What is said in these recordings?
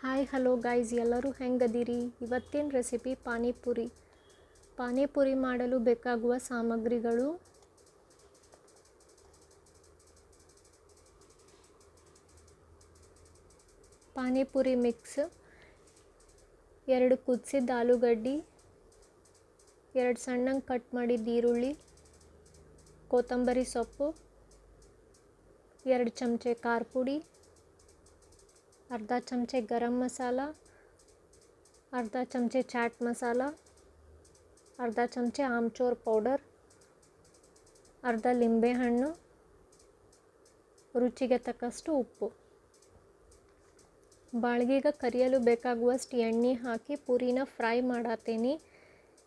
Hi hello guys, ಎಲ್ಲರೂ ಹೆಂಗದಿರಿ? ಇವತ್ತಿನ recipe panipuri. Panipuri ಮಾಡಲು ಬೇಕಾಗುವ ಸಾಮಗ್ರಿಗಳು: ಪಾನಿಪುರಿ ಮಿಕ್ಸ್, 2 ಕುದಿಸಿದ ಆಲೂಗಡ್ಡಿ, 2 ಸಣ್ಣಗೆ ಕಟ್ ಮಾಡಿದ ಈರುಳ್ಳಿ, ಕೊತ್ತಂಬರಿ ಸೊಪ್ಪು, 2 ಚಮಚೆ ಖಾರ ಪುಡಿ, अर्धा चमचे गरम मसाला, अर्धा चमचे चाट मसाला, अर्धा चमचे आमचूर पौडर, अर्ध लिंबे हಣ್ಣು, ರುಚಿಗೆ ತಕ್ಕಷ್ಟು ಉಪ್ಪು. ಬಾಳ್ಗಿಗೆ ಕರಿಯಲು ಬೇಕಾಗುವಷ್ಟು ಎಣ್ಣೆ ಹಾಕಿ ಪೂರಿನ ಫ್ರೈ ಮಾಡತ್ತೀನಿ.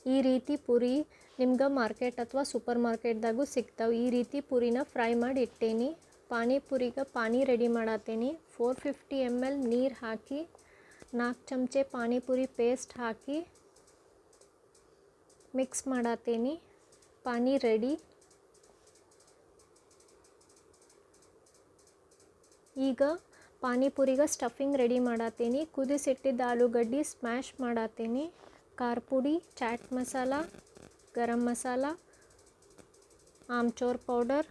ಈ ರೀತಿ ಪೂರಿ ನಿಮ್ಗೆ ಮಾರ್ಕೆಟ್ ಅಥವಾ ಸೂಪರ್ ಮಾರ್ಕೆಟ್ದಾಗೂ ಸಿಗ್ತಾವೆ. ಈ ರೀತಿ ಪೂರಿನ ಫ್ರೈ ಮಾಡಿ ಇಟ್ಟೇನಿ. ಪಾನಿಪುರಿಗೆ ಪಾನಿ ರೆಡಿ ಮಾಡತ್ತೀನಿ. 450 ml ನೀರು ಹಾಕಿ 4 ಚಮಚೆ ಪಾನಿಪುರಿ ಪೇಸ್ಟ್ ಹಾಕಿ ಮಿಕ್ಸ್ ಮಾಡತ್ತೀನಿ. ಪಾನಿ ರೆಡಿ. ಈಗ ಪಾನಿಪುರಿಗೆ ಸ್ಟಫಿಂಗ್ ರೆಡಿ ಮಾಡತ್ತೀನಿ. ಕುದಿಸಿಟ್ಟಿದ್ದ ಆಲೂಗಡ್ಡಿ ಸ್ಮ್ಯಾಶ್ ಮಾಡತ್ತೀನಿ. ಖಾರ ಪುಡಿ, ಚಾಟ್ ಮಸಾಲ, ಗರಂ ಮಸಾಲ, ಆಮ್ಚೂರ್ ಪೌಡರ್,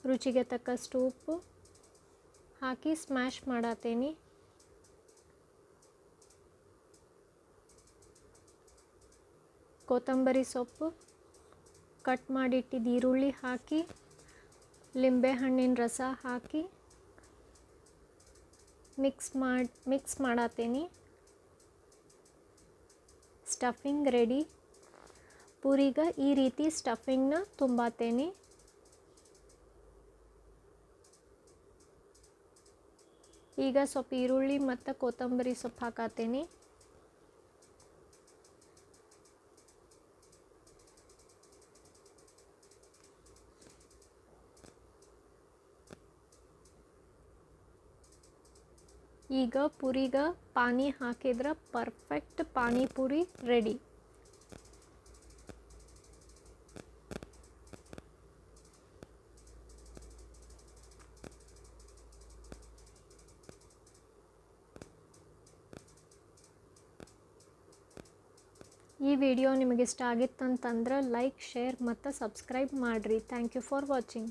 ರುಚಿಗೆ ತಕ್ಕಷ್ಟು ಉಪ್ಪು ಹಾಕಿ ಸ್ಮ್ಯಾಶ್ ಮಾಡತ್ತೀನಿ. ಕೊತ್ತಂಬರಿ ಸೊಪ್ಪು, ಕಟ್ ಮಾಡಿಟ್ಟಿದ್ದ ಈರುಳ್ಳಿ ಹಾಕಿ, ಲಿಂಬೆ ಹಣ್ಣಿನ ರಸ ಹಾಕಿ ಮಿಕ್ಸ್ ಮಾಡತ್ತೀನಿ. Stuffing ready. ಪೂರಿಗೆ ಈ ರೀತಿ ಸ್ಟಫಿಂಗ್ನ ತುಂಬಾತೇನೆ. ಈಗ ಸ್ವಲ್ಪ ಈರುಳ್ಳಿ ಮತ್ತು ಕೊತ್ತಂಬರಿ ಸೊಪ್ಪು ಹಾಕತ್ತೀನಿ. ಈಗ ಪೂರಿಗೆ ಪಾನಿ ಹಾಕಿದ್ರೆ ಪರ್ಫೆಕ್ಟ್ ಪಾನಿಪುರಿ ರೆಡಿ. ಈ ವಿಡಿಯೋ ನಿಮಗೆ ಇಷ್ಟ ಆಗಿತ್ತಂತಂದ್ರೆ ಲೈಕ್, ಶೇರ್ ಮತ್ತು ಸಬ್ಸ್ಕ್ರೈಬ್ ಮಾಡಿರಿ. Thank you for watching.